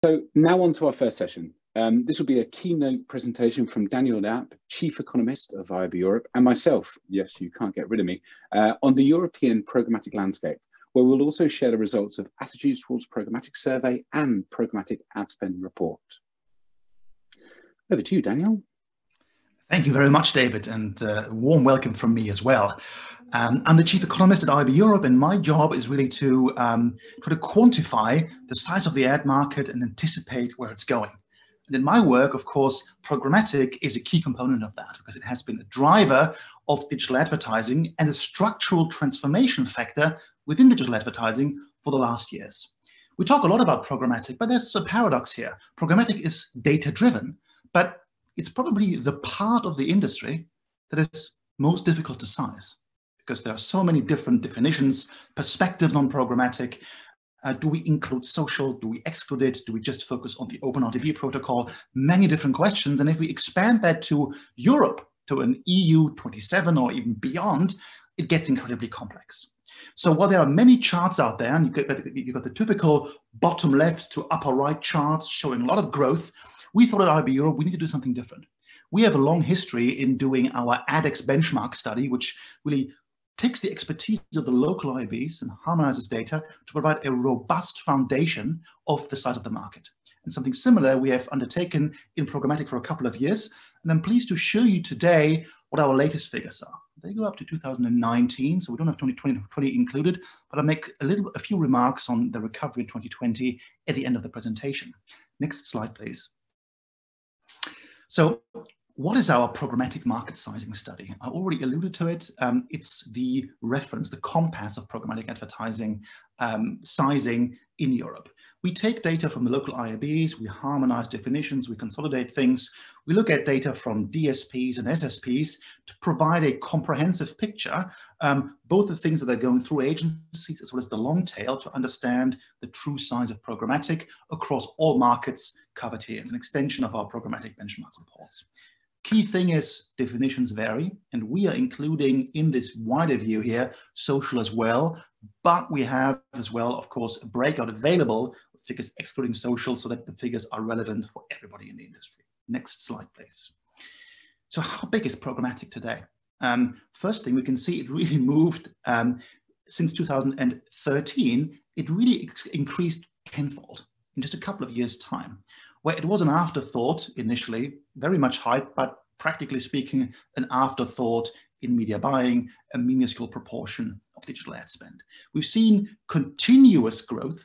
So now on to our first session. This will be a keynote presentation from Daniel Knapp, Chief Economist of IAB Europe, and myself, yes, you can't get rid of me, on the European Programmatic Landscape, where we'll also share the results of Attitudes Towards Programmatic Survey and Programmatic Ad Spend Report. Over to you, Daniel. Thank you very much, David, and a warm welcome from me as well. I'm the Chief Economist at IAB Europe, and my job is really to try to quantify the size of the ad market and anticipate where it's going. And in my work, of course, programmatic is a key component of that because it has been a driver of digital advertising and a structural transformation factor within digital advertising for the last years. We talk a lot about programmatic, but there's a paradox here. Programmatic is data-driven, but it's probably the part of the industry that is most difficult to size because there are so many different definitions, perspectives on programmatic. Do we include social? Do we exclude it? Do we just focus on the OpenRTB protocol? Many different questions. And if we expand that to Europe, to an EU 27 or even beyond, it gets incredibly complex. So while there are many charts out there, and you've got the typical bottom left to upper right charts showing a lot of growth, we thought at IAB Europe we need to do something different. We have a long history in doing our ADX benchmark study, which really takes the expertise of the local IABs and harmonizes data to provide a robust foundation of the size of the market. And something similar we have undertaken in programmatic for a couple of years. And I'm pleased to show you today what our latest figures are. They go up to 2019, so we don't have 2020 included, but I'll make a few remarks on the recovery in 2020 at the end of the presentation. Next slide, please. So what is our programmatic market sizing study? I already alluded to it. It's the reference, the compass of programmatic advertising sizing in Europe. We take data from the local IABs, we harmonize definitions, we consolidate things. We look at data from DSPs and SSPs to provide a comprehensive picture, both the things that are going through agencies as well as the long tail to understand the true size of programmatic across all markets covered here. It's an extension of our programmatic benchmark reports. Key thing is definitions vary, and we are including in this wider view here social as well, but we have as well, of course, a breakout available with figures excluding social so that the figures are relevant for everybody in the industry. Next slide, please. So how big is programmatic today? First thing we can see, it really moved since 2013, it really increased tenfold in just a couple of years' time, where it was an afterthought initially, very much hype, but practically speaking, an afterthought in media buying, a minuscule proportion of digital ad spend. We've seen continuous growth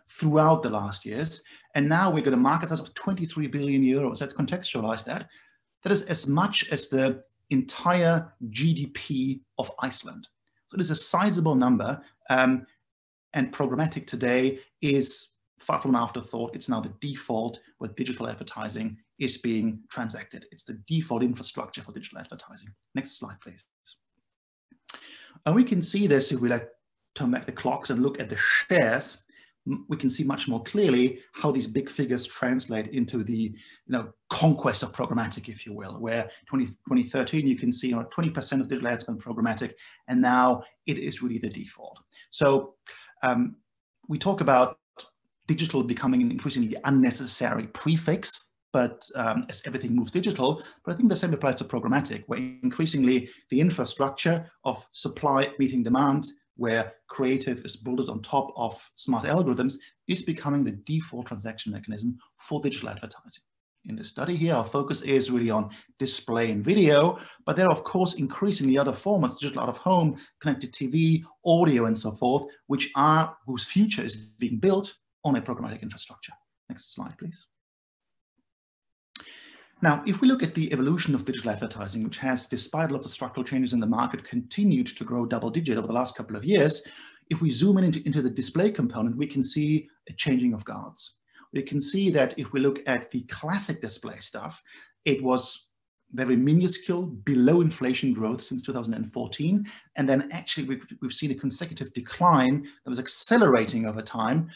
throughout the last years, and now we've got a market size of 23 billion euros. Let's contextualize that. That is as much as the entire GDP of Iceland. So it is a sizable number, and programmatic today is far from an afterthought. It's now the default where digital advertising is being transacted. It's the default infrastructure for digital advertising. Next slide, please. And we can see this if we turn back the clocks and look at the shares. We can see much more clearly how these big figures translate into the conquest of programmatic, if you will, where 2013 you can see 20% of digital ad spend programmatic, and now it is really the default. So we talk about digital becoming an increasingly unnecessary prefix, but as everything moves digital, but I think the same applies to programmatic, where increasingly the infrastructure of supply meeting demand, where creative is built on top of smart algorithms, is becoming the default transaction mechanism for digital advertising. In this study here, our focus is really on display and video, but there are, of course, increasingly other formats, digital out of home, connected TV, audio, and so forth, whose future is being built on a programmatic infrastructure. Next slide, please. Now, if we look at the evolution of digital advertising, which has, despite lots of structural changes in the market, continued to grow double-digit over the last couple of years, if we zoom in into the display component, we can see a changing of guards. We can see that if we look at the classic display stuff, it was very minuscule, below inflation growth since 2014. And then actually we've seen a consecutive decline that was accelerating over time,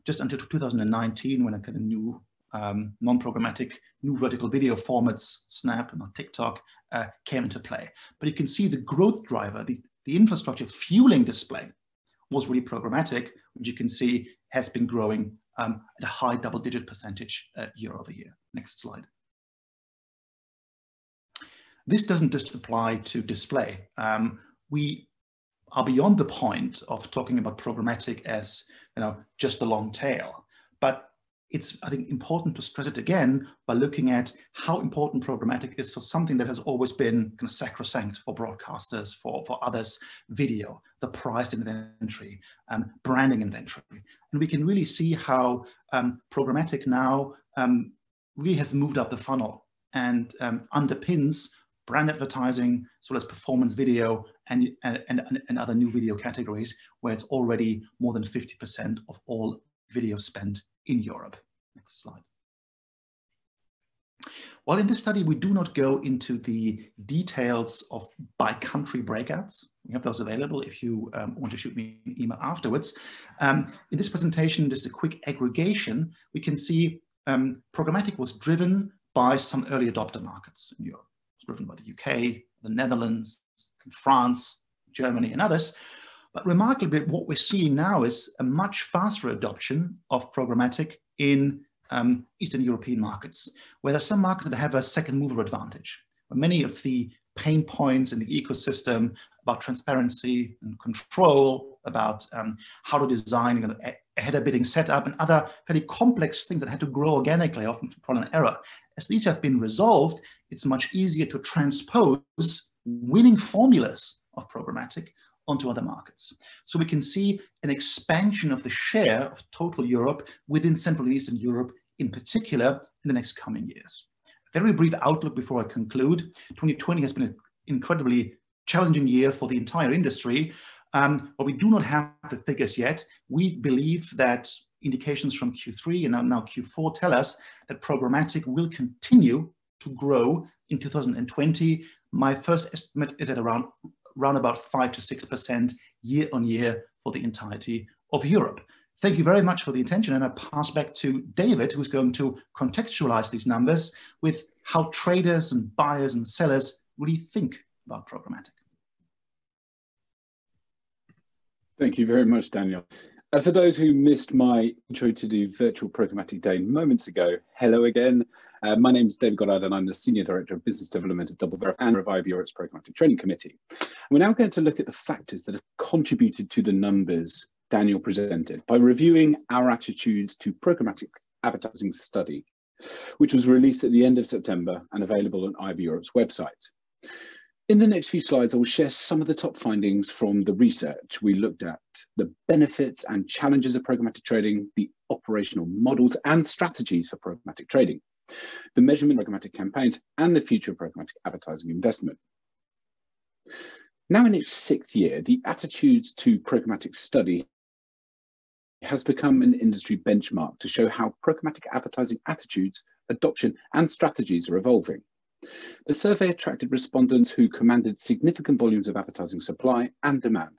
just until 2019, when a kind of new non-programmatic, new vertical video formats, Snap and TikTok, came into play. But you can see the growth driver, the infrastructure fueling display was really programmatic, which you can see has been growing at a high double-digit percentage year over year. Next slide. This doesn't just apply to display. We are beyond the point of talking about programmatic as, just a long tail, but it's, I think, important to stress it again by looking at how important programmatic is for something that has always been kind of sacrosanct for broadcasters, for others, video, the priced inventory, branding inventory. And we can really see how programmatic now really has moved up the funnel and underpins brand advertising, as well as performance video and other new video categories, where it's already more than 50% of all video spent in Europe. Next slide. While in this study, we do not go into the details of by country breakouts. We have those available if you want to shoot me an email afterwards. In this presentation, just a quick aggregation, we can see programmatic was driven by some early adopter markets in Europe. It was driven by the UK, the Netherlands, France, Germany, and others. But remarkably, what we're seeing now is a much faster adoption of programmatic in Eastern European markets, where there are some markets that have a second mover advantage. Many of the pain points in the ecosystem about transparency and control, about how to design a header bidding setup and other fairly complex things that had to grow organically, often through trial and error. As these have been resolved, it's much easier to transpose winning formulas of programmatic onto other markets. So we can see an expansion of the share of total Europe within Central and Eastern Europe in particular in the next coming years. A very brief outlook before I conclude. 2020 has been an incredibly challenging year for the entire industry, but we do not have the figures yet. We believe that indications from Q3 and now Q4 tell us that programmatic will continue to grow in 2020. My first estimate is at around about 5 to 6% year on year for the entirety of Europe. Thank you very much for the attention, and I pass back to David, who's going to contextualize these numbers with how traders and buyers and sellers really think about programmatic. Thank you very much, Daniel. For those who missed my intro to the Virtual Programmatic Day moments ago, hello again. My name is David Goddard and I'm the Senior Director of Business Development at DoubleVerify and of IAB Europe's Programmatic Trading Committee. We're now going to look at the factors that have contributed to the numbers Daniel presented by reviewing our Attitudes to Programmatic Advertising study, which was released at the end of September and available on IAB Europe's website. In the next few slides, I will share some of the top findings from the research. We looked at the benefits and challenges of programmatic trading, the operational models and strategies for programmatic trading, the measurement of programmatic campaigns, and the future of programmatic advertising investment. Now in its 6th year, the Attitudes to Programmatic study has become an industry benchmark to show how programmatic advertising attitudes, adoption, and strategies are evolving. The survey attracted respondents who commanded significant volumes of advertising supply and demand.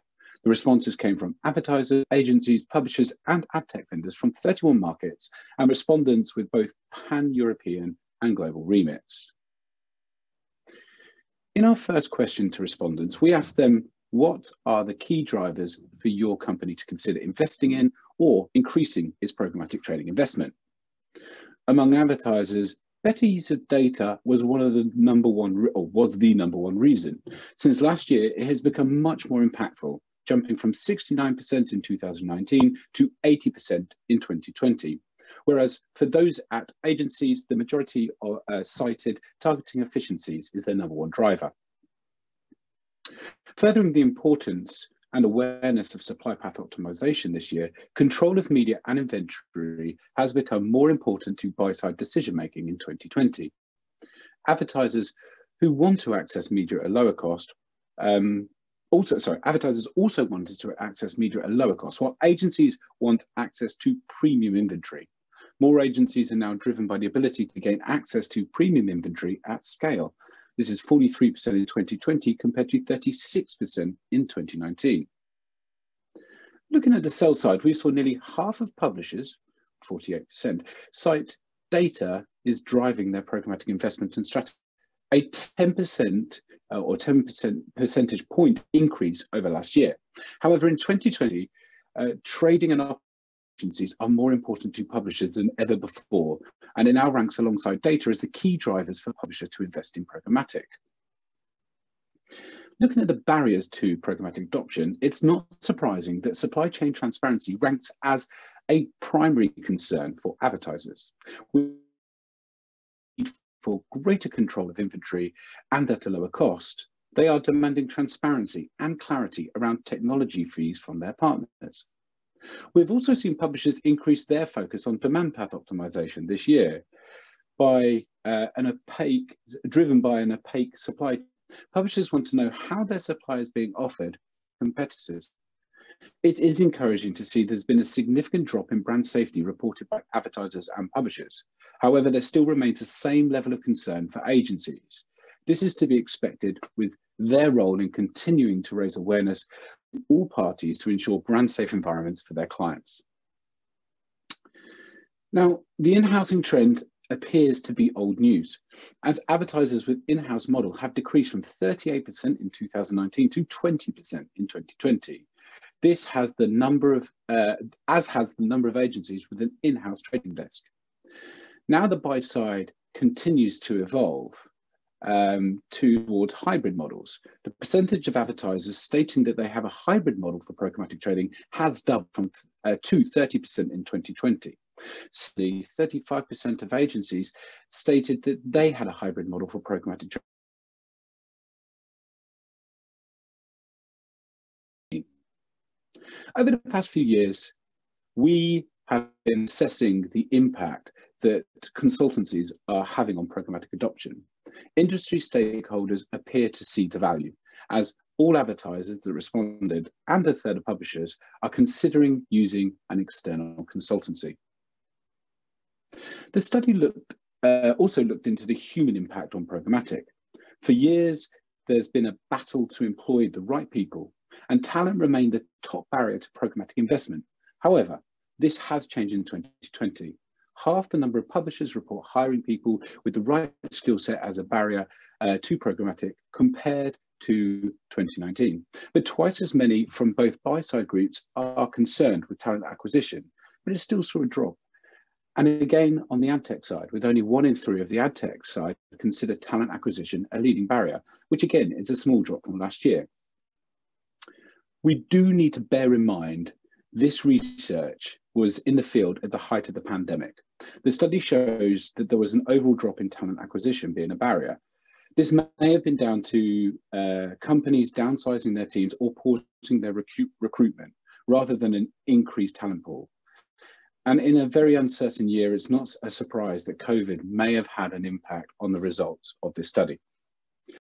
The responses came from advertisers, agencies, publishers, and ad tech vendors from 31 markets, and respondents with both pan-European and global remits. In our first question to respondents, we asked them, what are the key drivers for your company to consider investing in or increasing its programmatic trading investment? Among advertisers, better use of data was the number one reason. Since last year, it has become much more impactful, jumping from 69% in 2019 to 80% in 2020. Whereas for those at agencies, the majority are cited targeting efficiencies is their number one driver. Furthering the importance and awareness of supply path optimization this year, control of media and inventory has become more important to buy-side decision-making in 2020. Advertisers who want to access media at a lower cost, advertisers also wanted to access media at a lower cost, while agencies want access to premium inventory. More agencies are now driven by the ability to gain access to premium inventory at scale. This is 43% in 2020 compared to 36% in 2019. Looking at the sell side, we saw nearly half of publishers, 48%, cite data is driving their programmatic investment and strategy. A 10% or 10% percentage point increase over last year. However, in 2020, trading and efficiencies are more important to publishers than ever before, and it now ranks alongside data as the key drivers for publishers to invest in programmatic. Looking at the barriers to programmatic adoption, it's not surprising that supply chain transparency ranks as a primary concern for advertisers. For greater control of inventory and at a lower cost, they are demanding transparency and clarity around technology fees from their partners. We've also seen publishers increase their focus on demand path optimization this year driven by an opaque supply. Publishers want to know how their supply is being offered to competitors. It is encouraging to see there's been a significant drop in brand safety reported by advertisers and publishers. However, there still remains the same level of concern for agencies. This is to be expected with their role in continuing to raise awareness in all parties to ensure brand safe environments for their clients. Now, the in-housing trend appears to be old news, as advertisers with in-house model have decreased from 38% in 2019 to 20% in 2020. This has the number of, as has the number of agencies with an in-house trading desk. Now the buy side continues to evolve towards hybrid models. The percentage of advertisers stating that they have a hybrid model for programmatic trading has doubled to 30% in 2020. So 35% of agencies stated that they had a hybrid model for programmatic trading. Over the past few years, we have been assessing the impact that consultancies are having on programmatic adoption. Industry stakeholders appear to see the value, as all advertisers that responded and a third of publishers are considering using an external consultancy. The study also looked into the human impact on programmatic. For years, there's been a battle to employ the right people, and talent remained the top barrier to programmatic investment. However, this has changed in 2020. Half the number of publishers report hiring people with the right skill set as a barrier to programmatic compared to 2019. But twice as many from both buy-side groups are concerned with talent acquisition, but it's still saw a drop. And again, on the ad tech side, with only 1 in 3 of the ad tech side consider talent acquisition a leading barrier, which again is a small drop from last year. We do need to bear in mind this research was in the field at the height of the pandemic. The study shows that there was an overall drop in talent acquisition being a barrier. This may have been down to companies downsizing their teams or pausing their recruitment rather than an increased talent pool. And in a very uncertain year, it's not a surprise that COVID may have had an impact on the results of this study.